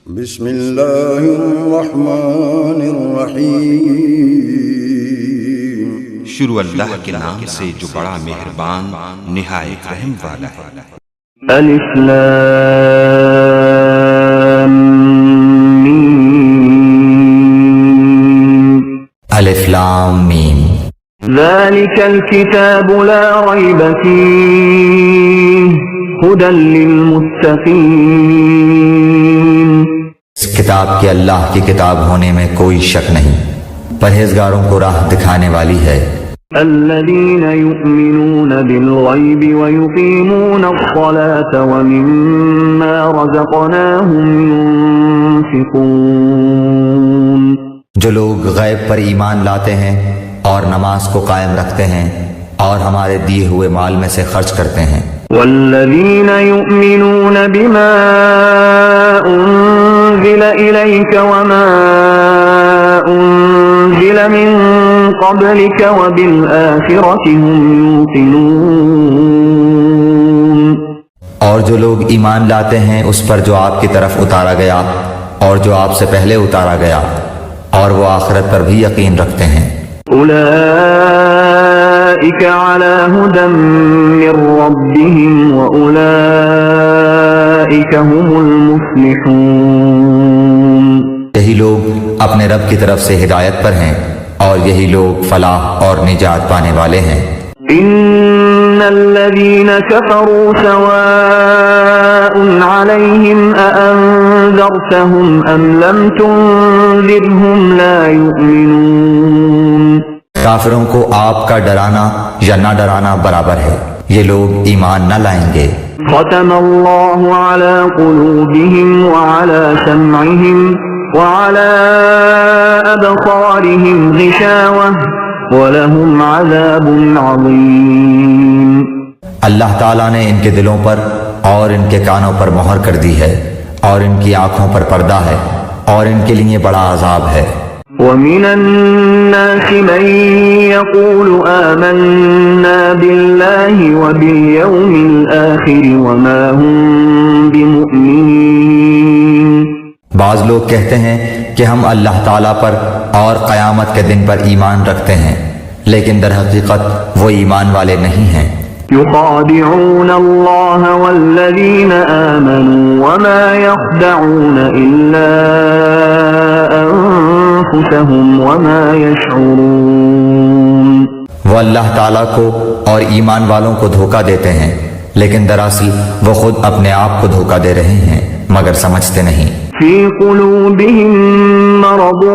بسم اللہ الرحمن الرحیم، شروع اللہ کے نام سے جو بڑا مہربان نہایت رحم والا ہے۔ الف لام میم، الف لام میم، ذلك الكتاب لا ريب فيه هدى للمتقين۔ اس کتاب کے اللہ کی کتاب ہونے میں کوئی شک نہیں، پرہیزگاروں کو راہ دکھانے والی ہے۔ الذين يؤمنون بالغيب ويقيمون الصلاة ومما رزقناهم ينفقون۔ جو لوگ غیب پر ایمان لاتے ہیں اور نماز کو قائم رکھتے ہیں اور ہمارے دیے ہوئے مال میں سے خرچ کرتے ہیں۔ والذين يؤمنون بما أنزل إليك وما أنزل من قبلك وبالآخرة هم يوقنون۔ اور جو لوگ ایمان لاتے ہیں اس پر جو آپ کی طرف اتارا گیا اور جو آپ سے پہلے اتارا گیا، اور وہ آخرت پر بھی یقین رکھتے ہیں۔ أولئك على هدى من ربهم وأولئك هم المفلحون۔ یہی لوگ اپنے رب کی طرف سے ہدایت پر ہیں اور یہی لوگ فلاح اور نجات پانے والے ہیں۔ إن الذين كفروا سواء عليهم أأنذرتهم أم لم تنذرهم لا يؤمنون۔ کافروں کو آپ کا ڈرانا یا نہ ڈرانا برابر ہے، یہ لوگ ایمان نہ لائیں گے۔ ختم الله على قلوبهم وعلى سمعهم وعلى أبصارهم غشاوة وَلَهُمْ عَذَابٌ عَظِيمٌ۔ اللہ تعالیٰ نے ان کے دلوں پر اور ان کے کانوں پر مہر کر دی ہے اور ان کی آنکھوں پر پردہ ہے اور ان کے لیے بڑا عذاب ہے۔ وَمِنَ النَّاسِ مَن يَقُولُ آمَنَّا بِاللَّهِ وَبِالْيَوْمِ الْآخِرِ وَمَا هُم بِمُؤْمِنِينَ۔ بعض لوگ کہتے ہیں کہ ہم اللہ تعالیٰ پر اور قیامت کے دن پر ایمان رکھتے ہیں، لیکن در حقیقت وہ ایمان والے نہیں ہیں۔ يخادعون الله والذين آمنوا وما يخدعون إلا أنفسهم وما يشعرون۔ وہ اللہ تعالیٰ کو اور ایمان والوں کو دھوکہ دیتے ہیں، لیکن دراصل وہ خود اپنے آپ کو دھوکہ دے رہے ہیں مگر سمجھتے نہیں۔ في قلوبهم مرض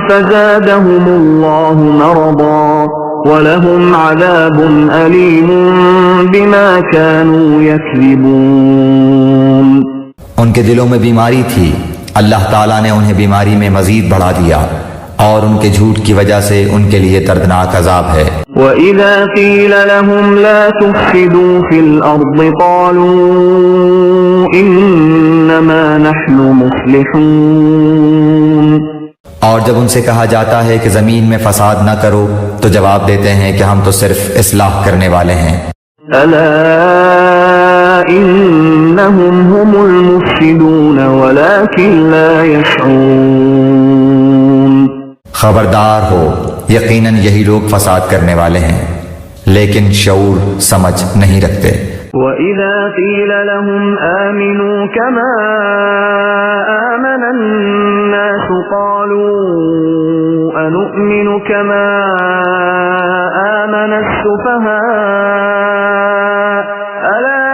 فزادهم الله مرضا وَلَهُمْ عَذَابٌ أَلِيمٌ بِمَا كَانُوا يَكْذِبُونَ۔ ان کے دلوں میں بیماری تھی، اللہ تعالیٰ نے انہیں بیماری میں مزید بڑھا دیا اور ان کے جھوٹ کی وجہ سے ان کے لیے دردناک عذاب ہے۔ وَإِذَا قِيلَ لَهُمْ لَا تُفْسِدُوا فِي الْأَرْضِ قَالُوا إِنَّمَا نَحْنُ مُصْلِحُونَ۔ اور جب ان سے کہا جاتا ہے کہ زمین میں فساد نہ کرو تو جواب دیتے ہیں کہ ہم تو صرف اصلاح کرنے والے ہیں۔ أَلَا إِنَّهُمْ هُمُ الْمُفْسِدُونَ وَلَكِنْ لَا يَشْعُرُونَ۔ خبردار ہو، یقیناً یہی لوگ فساد کرنے والے ہیں لیکن شعور سمجھ نہیں رکھتے۔ وَإِذَا قِيلَ لَهُمْ آمِنُوا كَمَا آمَنَ النَّاسُ قَالُوا أَنُؤْمِنُ كَمَا آمَنَ السُّفَهَاءُ أَلَا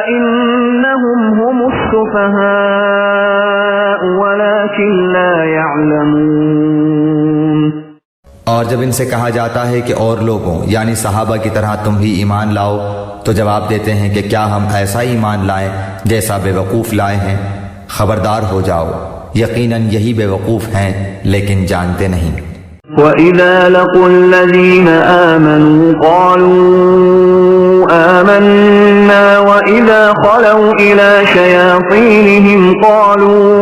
إِنَّهُمْ هُمُ السُّفَهَاءُ وَلَكِنْ لَا يَعْلَمُونَ۔ اور جب ان سے کہا جاتا ہے کہ اور لوگوں یعنی صحابہ کی طرح تم بھی ایمان لاؤ تو جواب دیتے ہیں کہ کیا ہم ایسا ایمان لائیں جیسا بے وقوف لائے ہیں۔ خبردار ہو جاؤ، یقیناً یہی بے وقوف ہیں لیکن جانتے نہیں۔ وَإِذَا لَقُوا الَّذِينَ آمَنُوا قَالُوا آمَنَّا وَإِذَا خَلَوْا إِلَى شَيَاطِينِهِمْ قَالُوا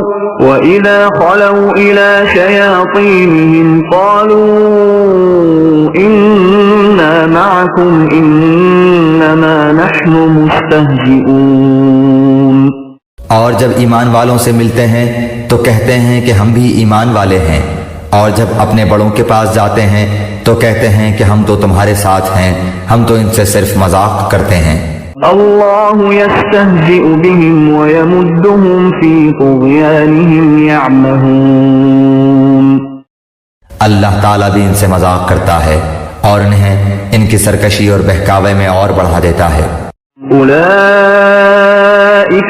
إِنَّا مَعَكُمْ إِنَّمَا نَحْنُ مُسْتَهْزِئُونَ۔ اور جب ایمان والوں سے ملتے ہیں تو کہتے ہیں کہ ہم بھی ایمان والے ہیں، اور جب اپنے بڑوں کے پاس جاتے ہیں تو کہتے ہیں کہ ہم تو تمہارے ساتھ ہیں، ہم تو ان سے صرف مذاق کرتے ہیں۔ اللہ یستہزئ بہم ویمدہم فی طغیانہم یعمہون۔ اللہ تعالیٰ بھی ان سے مذاق کرتا ہے اور انہیں ان کی سرکشی اور بہکاوے میں اور بڑھا دیتا ہے۔ اولئک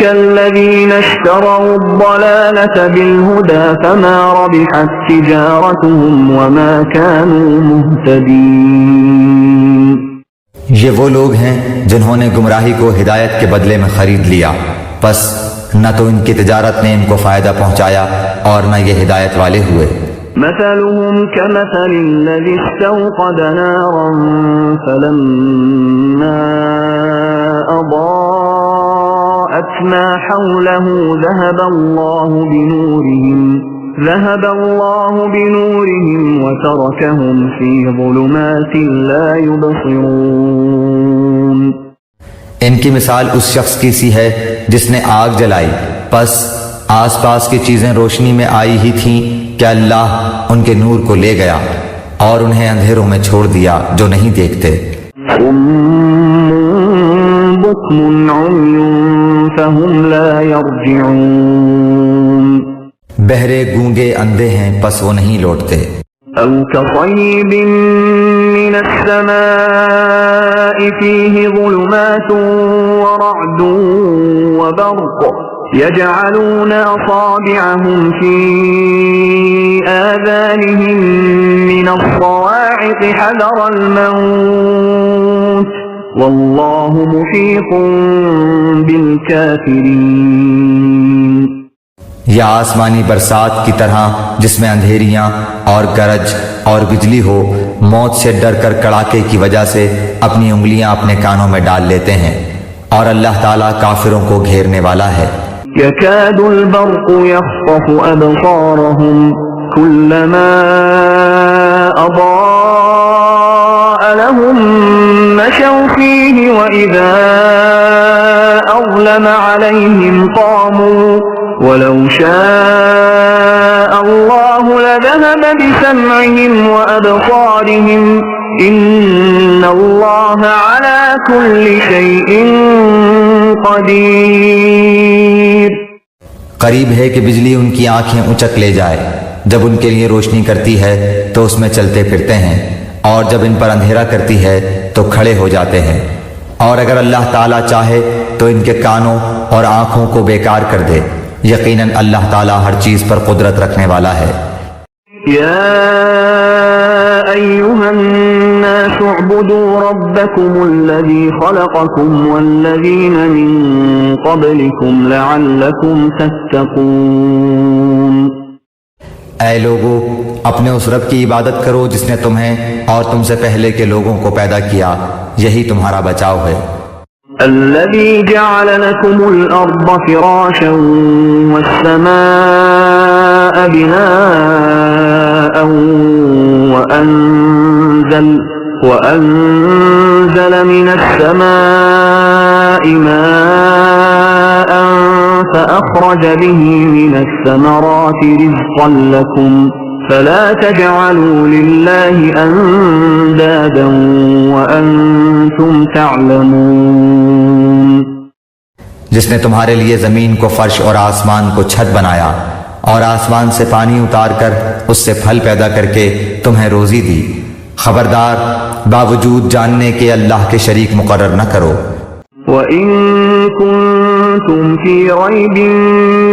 الذین اشتروا الضلالة بالہدى فما ربحت تجارتهم وما كانوا مہتدین۔ یہ وہ لوگ ہیں جنہوں نے گمراہی کو ہدایت کے بدلے میں خرید لیا، پس نہ تو ان کی تجارت نے ان کو فائدہ پہنچایا اور نہ یہ ہدایت والے ہوئے۔ مثلهم كمثل الذي استوقد نارا فلما أضاءت ما حوله ذهب الله بنورهم وتركهم في ظلمات لا يبصرون۔ ان کی مثال اس شخص کی سی ہے جس نے آگ جلائی، پس آس پاس کی چیزیں روشنی میں آئی ہی تھیں کہ اللہ ان کے نور کو لے گیا اور انہیں اندھیروں میں چھوڑ دیا جو نہیں دیکھتے۔ بكم عمي فهم لا يرجعون۔ بہرے گونگے اندھے ہیں پس وہ نہیں لوٹتے۔ أو كصيب من السماء فيه ظلمات ورعد وبرق يجعلون أصابعهم في آذانهم من الصواعق حذر الموت والله محيط بالكافرين۔ یا آسمانی برسات کی طرح جس میں اندھیریاں اور گرج اور بجلی ہو، موت سے ڈر کر کڑاکے کی وجہ سے اپنی انگلیاں اپنے کانوں میں ڈال لیتے ہیں، اور اللہ تعالیٰ کافروں کو گھیرنے والا ہے۔ يكاد البرق يخطف أبصارهم كلما أضاء لهم مشوا فيه وإذا أظلم عليهم قاموا ولو شاء الله لذهب بسمعهم وأبصارهم إن الله على كل شيء قدیر۔ قریب ہے کہ بجلی ان کی آنکھیں اچک لے جائے، جب ان کے لیے روشنی کرتی ہے تو اس میں چلتے پھرتے ہیں، اور جب ان پر اندھیرا کرتی ہے تو کھڑے ہو جاتے ہیں، اور اگر اللہ تعالیٰ چاہے تو ان کے کانوں اور آنکھوں کو بیکار کر دے، یقیناً اللہ تعالیٰ ہر چیز پر قدرت رکھنے والا ہے۔ یا ایھا الناس اعبدوا ربکم الذی خلقکم والذین من قبلکم لعلکم تتقون۔ اے لوگو، اپنے اس رب کی عبادت کرو جس نے تمہیں اور تم سے پہلے کے لوگوں کو پیدا کیا، یہی تمہارا بچاؤ ہے۔ الذي جعل لكم الأرض فراشا والسماء بناء وأنزل من السماء ماء فأخرج به من الثمرات رزقا لكم فلا تجعلوا لله اندادا وانتم تعلمون۔ جس نے تمہارے لیے زمین کو فرش اور آسمان کو چھت بنایا، اور آسمان سے پانی اتار کر اس سے پھل پیدا کر کے تمہیں روزی دی، خبردار باوجود جاننے کے اللہ کے شریک مقرر نہ کرو۔ وَإِن كُنتُمْ فِي رَيْبٍ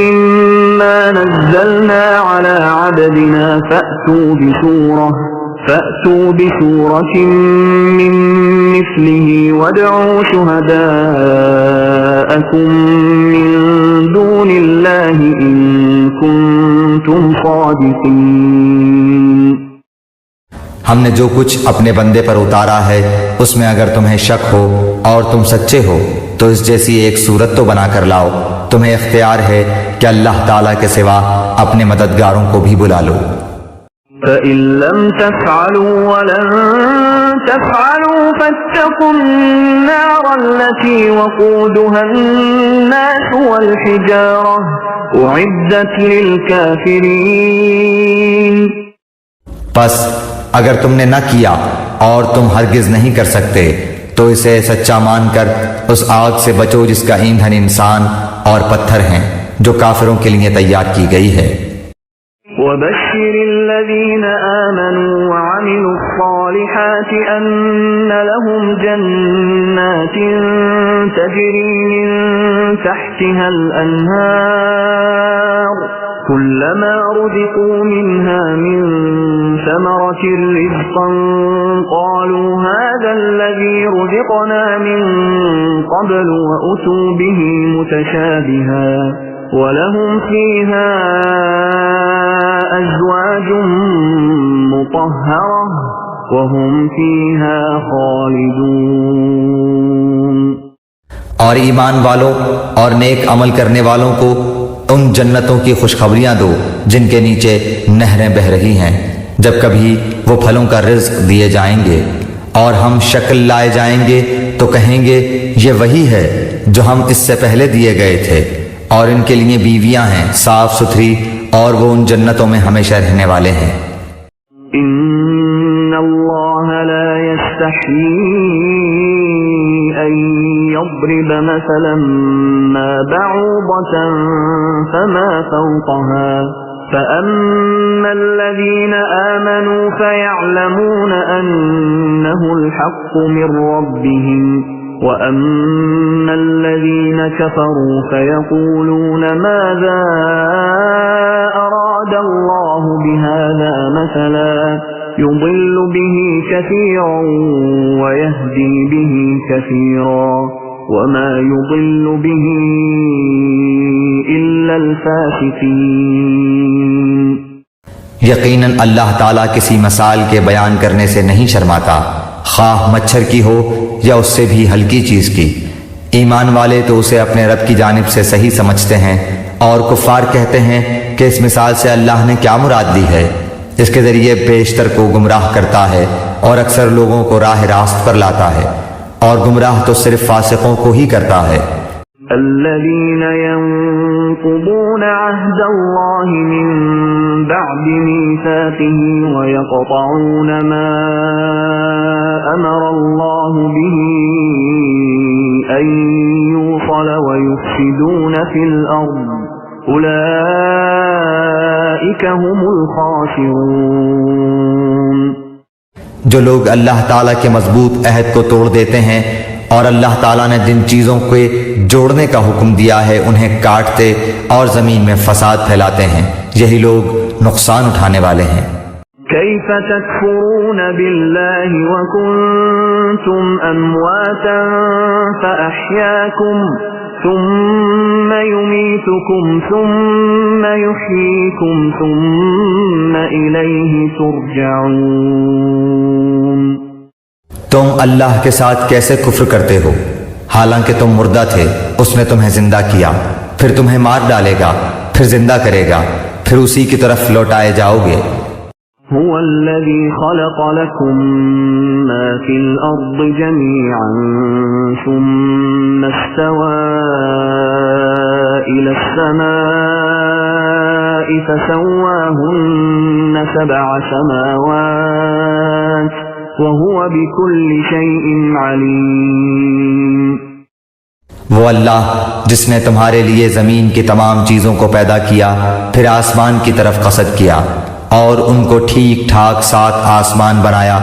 مِّمَّا نَزَّلْنَا عَلَى عَبْدِنَا فَأْتُوا بِسُورَةٍ مِّن مِّثْلِهِ وَادْعُوا شُهَدَاءَكُم مِّن دُونِ اللَّهِ إِن كُنتُمْ صَادِقِينَ۔ ہم نے جو کچھ اپنے بندے پر اتارا ہے اس میں اگر تمہیں شک ہو اور تم سچے ہو تو اس جیسی ایک صورت تو بنا کر لاؤ، تمہیں اختیار ہے کہ اللہ تعالیٰ کے سوا اپنے مددگاروں کو بھی بلا لو۔ فَإِن لَّمْ تَفْعَلُوا وَلَن تَفْعَلُوا فَاتَّقُوا النَّارَ الَّتِي وَقُودُهَا النَّاسُ الناس والحجارة أعدت للكافرين. پس اگر تم نے نہ کیا اور تم ہرگز نہیں کر سکتے تو اسے سچا مان کر اس آگ سے بچو جس کا ایندھن انسان اور پتھر ہیں جو کافروں کے لیے تیار کی گئی ہے. وبشر الذين آمنوا وعملوا الصالحات أن لهم جنات تجري من تحتها الأنهار كلما رزقوا منها من ثمرة رزقا قالوا هذا الذي رزقنا من قبل وأتوا به متشابها وَلَهُمْ فِيهَا أَزْوَاجٌ مُطَهَّرَةٌ وَهُمْ فِيهَا خَالِدُونَ. اور ایمان والوں اور نیک عمل کرنے والوں کو ان جنتوں کی خوشخبریاں دو جن کے نیچے نہریں بہہ رہی ہیں جب کبھی وہ پھلوں کا رزق دیے جائیں گے اور ہم شکل لائے جائیں گے تو کہیں گے یہ وہی ہے جو ہم اس سے پہلے دیے گئے تھے. اور ان کے لیے بیویاں ہیں صاف ستھری اور وہ ان جنتوں میں ہمیشہ رہنے والے ہیں. ان اللہ لا يستحيي ان يضرب مثلا ما بعوضة فما فوقها فأما الذين آمنوا فيعلمون أنه الحق من ربهم وَأَمَّا الَّذِينَ كَفَرُوا فَيَقُولُونَ مَاذَا أَرَادَ اللَّهُ بِهَذَا مَثَلًا يُضِلُّ بِهِ كَثِيرًا وَيَهْدِي بِهِ كَثِيرًا وَمَا يُضِلُّ بِهِ إِلَّا الْفَاسِقِينَ. یقیناً اللہ تعالیٰ کسی مثال کے بیان کرنے سے نہیں شرماتا، خواہ مچھر کی ہو یا اس سے بھی ہلکی چیز کی. ایمان والے تو اسے اپنے رب کی جانب سے صحیح سمجھتے ہیں اور کفار کہتے ہیں کہ اس مثال سے اللہ نے کیا مراد لی ہے. اس کے ذریعے بیشتر کو گمراہ کرتا ہے اور اکثر لوگوں کو راہ راست پر لاتا ہے، اور گمراہ تو صرف فاسقوں کو ہی کرتا ہے. الذين ينقضون عهد الله من بعد ميثاقه ويقطعون ما أمر الله به أن يوصل ويفسدون في الأرض أولئك هم الخاسرون. جو لوگ اللہ تعالیٰ کے مضبوط عہد کو توڑ دیتے ہیں اور اللہ تعالیٰ نے جن چیزوں کو جوڑنے کا حکم دیا ہے انہیں کاٹتے اور زمین میں فساد پھیلاتے ہیں، یہی لوگ نقصان اٹھانے والے ہیں. كيف تكفرون بالله وكنتم أمواتا فأحياكم ثم يميتكم ثم يحييكم ثم إليه ترجعون. تم اللہ کے ساتھ کیسے کفر کرتے ہو حالانکہ تم مردہ تھے، اس نے تمہیں زندہ کیا، پھر تمہیں مار ڈالے گا، پھر زندہ کرے گا، پھر اسی کی طرف لوٹائے جاؤ گے. هو الذي خلق لكم ما في الأرض جميعا ثم استوى إلى السماء فسواهن 7 سماوات وَهُوَ بِكُلِّ شَيْءٍ عَلِيمٌ. وہ اللہ جس نے تمہارے لیے زمین کی تمام چیزوں کو پیدا کیا، پھر آسمان کی طرف قصد کیا اور ان کو ٹھیک ٹھاک 7 آسمان بنایا،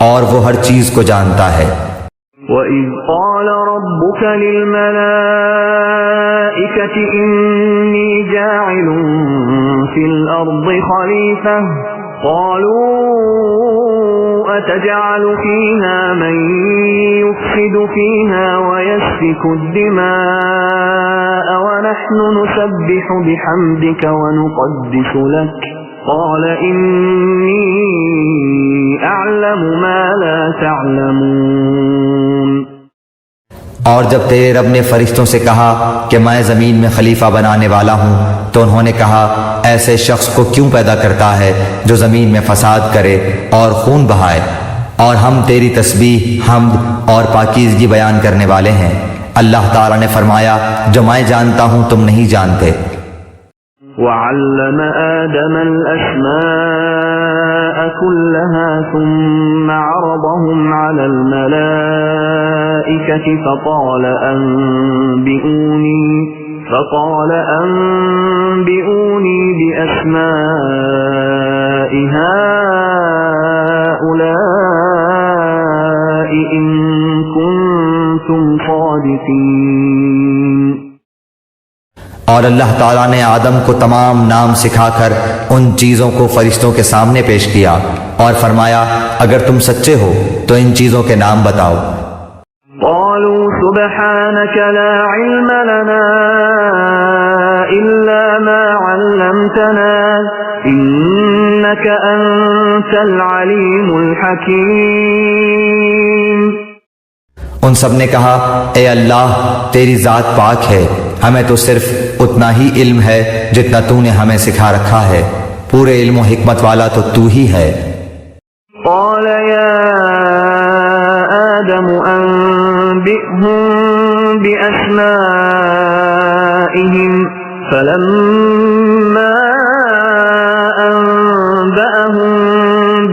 اور وہ ہر چیز کو جانتا ہے. وَإِذْ قَالَ رَبُّكَ لِلْمَلَائِكَةِ إِنِّي جَاعِلٌ فِي الْأَرْضِ خَلِيفَةً قَالُوا أَتَجْعَلُ فِيهَا مَن يُفْسِدُ فِيهَا وَيَسْفِكُ الدِّمَاءَ وَنَحْنُ نُسَبِّحُ بِحَمْدِكَ وَنُقَدِّسُ لَكَ قَالَ إِنِّي أَعْلَمُ مَا لَا تَعْلَمُونَ. اور جب تیرے رب نے فرشتوں سے کہا کہ میں زمین میں خلیفہ بنانے والا ہوں تو انہوں نے کہا ایسے شخص کو کیوں پیدا کرتا ہے جو زمین میں فساد کرے اور خون بہائے، اور ہم تیری تسبیح، حمد اور پاکیزگی بیان کرنے والے ہیں. اللہ تعالیٰ نے فرمایا جو میں جانتا ہوں تم نہیں جانتے۔ وعلم آدم الأسماء كلها ثم عرضهم على الملائكة فقال أنبئوني بأسماء هؤلاء إن كنتم صادقين۔ اور اللہ تعالیٰ نے آدم کو تمام نام سکھا کر ان چیزوں کو فرشتوں کے سامنے پیش کیا اور فرمایا اگر تم سچے ہو تو ان چیزوں کے نام بتاؤ۔ قالوا سبحانك لا علم لنا إلا ما علمتنا إنك أنت العليم الحكيم۔ ان سب نے کہا اے اللہ تیری ذات پاک ہے، ہمیں تو صرف اتنا ہی علم ہے جتنا تو نے ہمیں سکھا رکھا ہے، پورے علم و حکمت والا تو تو ہی ہے۔ قال يا آدم أنبئهم بأسمائهم فلما أنبأهم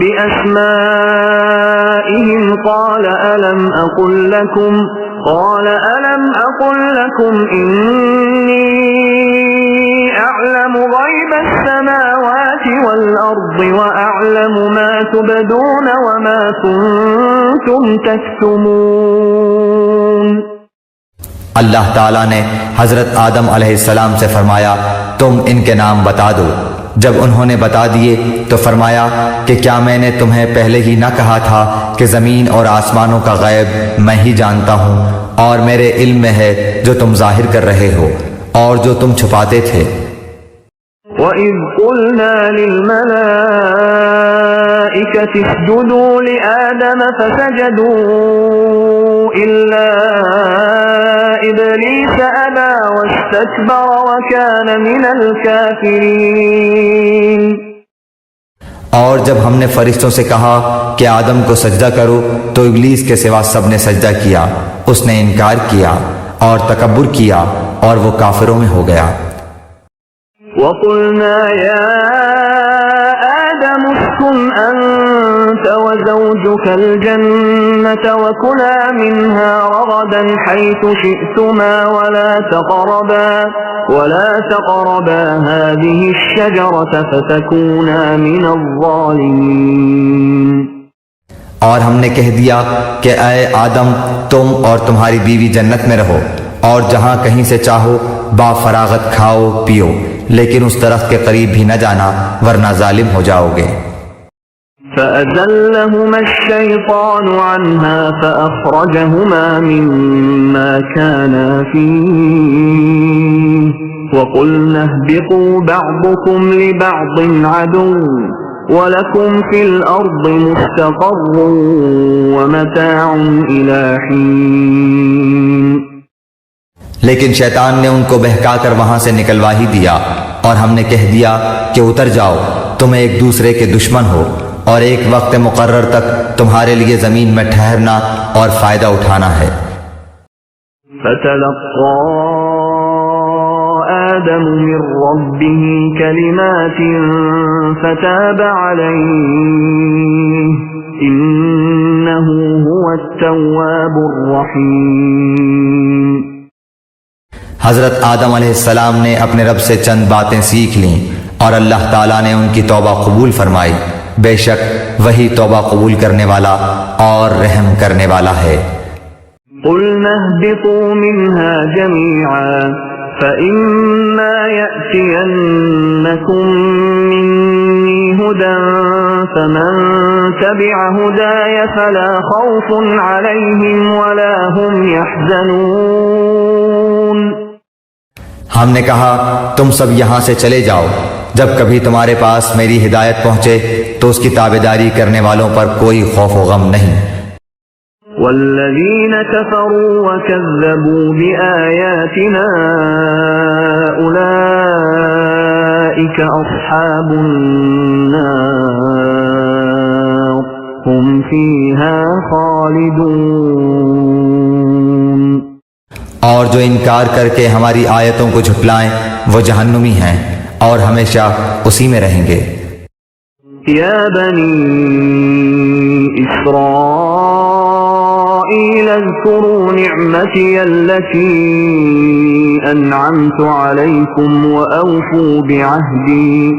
بأسمائهم قال ألم أقل لكم إني أعلم غيب السماوات والأرض وأعلم ما تبدون وما كنتم تكتمون۔ اللہ تعالیٰ نے حضرت آدم علیہ السلام سے فرمایا تم ان کے نام بتا دو۔ جب انہوں نے بتا دیے تو فرمایا کہ کیا میں نے تمہیں پہلے ہی نہ کہا تھا کہ زمین اور آسمانوں کا غیب میں ہی جانتا ہوں اور میرے علم میں ہے جو تم ظاہر کر رہے ہو اور جو تم چھپاتے تھے۔ وَإِذْ قُلْنَا لِلْمَلَائِكَةِ اسْجُدُوا لِآدَمَ فَسَجَدُوا إِلَّا إِبْلِيسَ أَبَى وَاسْتَكْبَرَ وَكَانَ مِنَ الْكَافِرِينَ۔ اور جب ہم نے فرشتوں سے کہا کہ آدم کو سجدہ کرو تو ابلیس کے سوا سب نے سجدہ کیا، اس نے انکار کیا اور تکبر کیا اور وہ کافروں میں ہو گیا۔ وَقُلْنَا يَا آدَمُ اسْكُنْ أَنْتَ وَزَوْجُكَ الْجَنَّةَ وَكُلَا مِنْهَا رَغَدًا حَيْثُ شِئْتُمَا وَلَا تَقْرَبَا هَذِهِ الشَّجَرَةَ فَتَكُونَا مِنَ الظَّالِمِينَ۔ اور ہم نے کہہ دیا کہ اے آدم تم اور تمہاری بیوی جنت میں رہو اور جہاں کہیں سے چاہو با فراغت کھاؤ پیو، لیکن اس درخت کے قریب بھی نہ جانا ورنہ ظالم ہو جاؤ گے۔ فَأَزَلَّهُمَا الشَّيْطَانُ عَنْهَا فَأَخْرَجَهُمَا مِمَّا كَانَا فِيهِ وَقُلْنَا اهْبِطُوا بَعْضُكُمْ لِبَعْضٍ عَدُوٌّ وَلَكُمْ فِي الْأَرْضِ مُسْتَقَرٌّ وَمَتَاعٌ إِلَى حِينٍ۔ لیکن شیطان نے ان کو بہکا کر وہاں سے نکلوا ہی دیا اور ہم نے کہہ دیا کہ اتر جاؤ، تم ایک دوسرے کے دشمن ہو اور ایک وقت مقرر تک تمہارے لیے زمین میں ٹھہرنا اور فائدہ اٹھانا ہے۔ فَتَلَقَّى آدَمُ مِنْ رَبِّهِ كَلِمَاتٍ فَتَابَ عَلَيْهِ إِنَّهُ هُوَ التَّوَّابُ الرَّحِيمُ۔ حضرت آدم علیہ السلام نے اپنے رب سے چند باتیں سیکھ لیں اور اللہ تعالیٰ نے ان کی توبہ قبول فرمائی، بے شک وہی توبہ قبول کرنے والا اور رحم کرنے والا ہے۔ قُلْنَا اهْبِطُوا مِنْهَا جَمِيعًا فَإِمَّا يَأْتِيَنَّكُمْ مِنِّي هُدًى فَمَنْ تَبِعَ هُدَايَ فَلَا خَوْفٌ عَلَيْهِمْ وَلَا هُمْ يَحْزَنُونَ۔ ہم نے کہا تم سب یہاں سے چلے جاؤ، جب کبھی تمہارے پاس میری ہدایت پہنچے تو اس کی تابعداری کرنے والوں پر کوئی خوف و غم نہیں۔ والذین کفروا وکذبوا بآیاتنا اولئک اصحاب النار هم فیہا خالدون۔ اور جو انکار کر کے ہماری آیتوں کو جھٹلائیں وہ جہنمی ہیں اور ہمیشہ اسی میں رہیں گے۔ يا بني إسرائيل اذكروا نعمتي التي أنعمت عليكم وأوفوا بعهدي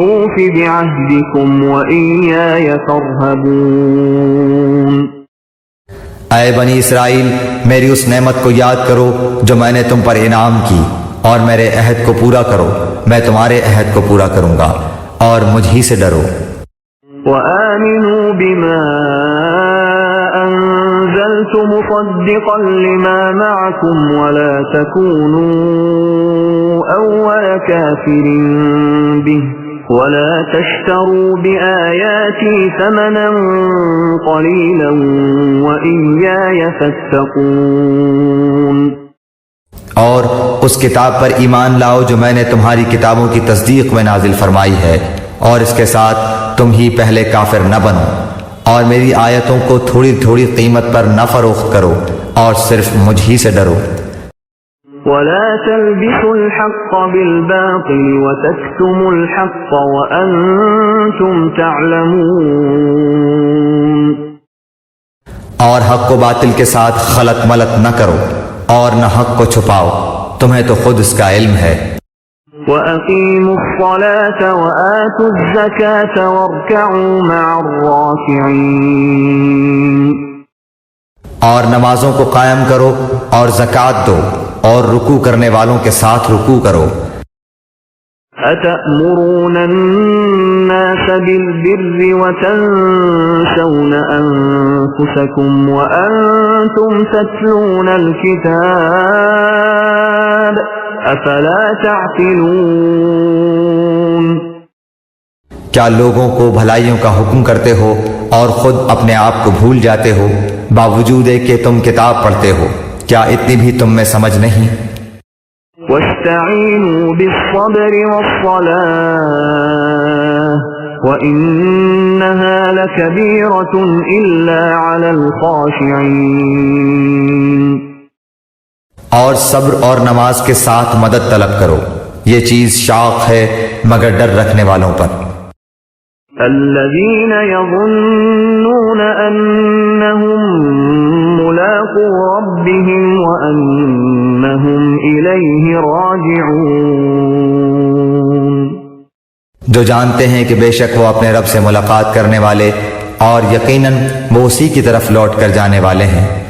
أوف بعهدكم وإياي فارهبون۔ اے بنی اسرائیل، میری اس نعمت کو یاد کرو جو میں نے تم پر انعام کی، اور میرے عہد کو پورا کرو، میں تمہارے عہد کو پورا کروں گا، اور مجھ ہی سے ڈرو۔ وآمنوا بما أنزلت مصدقا لما معكم ولا تكونوا أول كافر به ولا تشتروا بآياتي ثمنا قليلا وإياي فاتقون۔ اور اس کتاب پر ایمان لاؤ جو میں نے تمہاری کتابوں کی تصدیق میں نازل فرمائی ہے، اور اس کے ساتھ تم ہی پہلے کافر نہ بنو، اور میری آیتوں کو تھوڑی تھوڑی قیمت پر نہ فروخت کرو، اور صرف مجھ ہی سے ڈرو۔ ولا تلبسوا الحق بالباطل وتكتموا الحق وأنتم تعلمون۔ اور حق کو باطل کے ساتھ خلط ملط نہ کرو، اور نہ حق کو چھپاؤ، تمہیں تو خود اس کا علم ہے۔ وَأَقِيمُوا الصَّلَاةَ وَآتُوا الزَّكَاةَ وَارْكَعُوا مَعَ الرَّاكِعِينَ۔ اور نمازوں کو قائم کرو اور زکوٰۃ دو، اور رکوع کرنے والوں کے ساتھ رکوع کرو۔ أَتَأْمُرُونَ النَّاسَ بِالْبِرِّ وَتَنْسَوْنَ أَنفُسَكُمْ وَأَنْتُمْ تَتْلُونَ الْكِتَابَ أَفَلَا تَعْقِلُونَ۔ کیا لوگوں کو بھلائیوں کا حکم کرتے ہو اور خود اپنے آپ کو بھول جاتے ہو، باوجود ہے کہ تم کتاب پڑھتے ہو؟ کیا اتنی بھی تم میں سمجھ نہیں؟ وَاسْتَعِينُوا بِالصَّبْرِ وَالصَّلَاةِ وَإِنَّهَا لَكَبِيرَةٌ إِلَّا عَلَى الْخَاشِعِينَ۔ اور صبر اور نماز کے ساتھ مدد طلب کرو، یہ چیز شاق ہے مگر ڈر رکھنے والوں پر۔ الذين يظنون أنهم ملاقو ربهم وأنهم إليه راجعون۔ جو جانتے ہیں کہ بے شک وہ اپنے رب سے ملاقات کرنے والے اور یقیناً وہ اسی کی طرف لوٹ کر جانے والے ہیں۔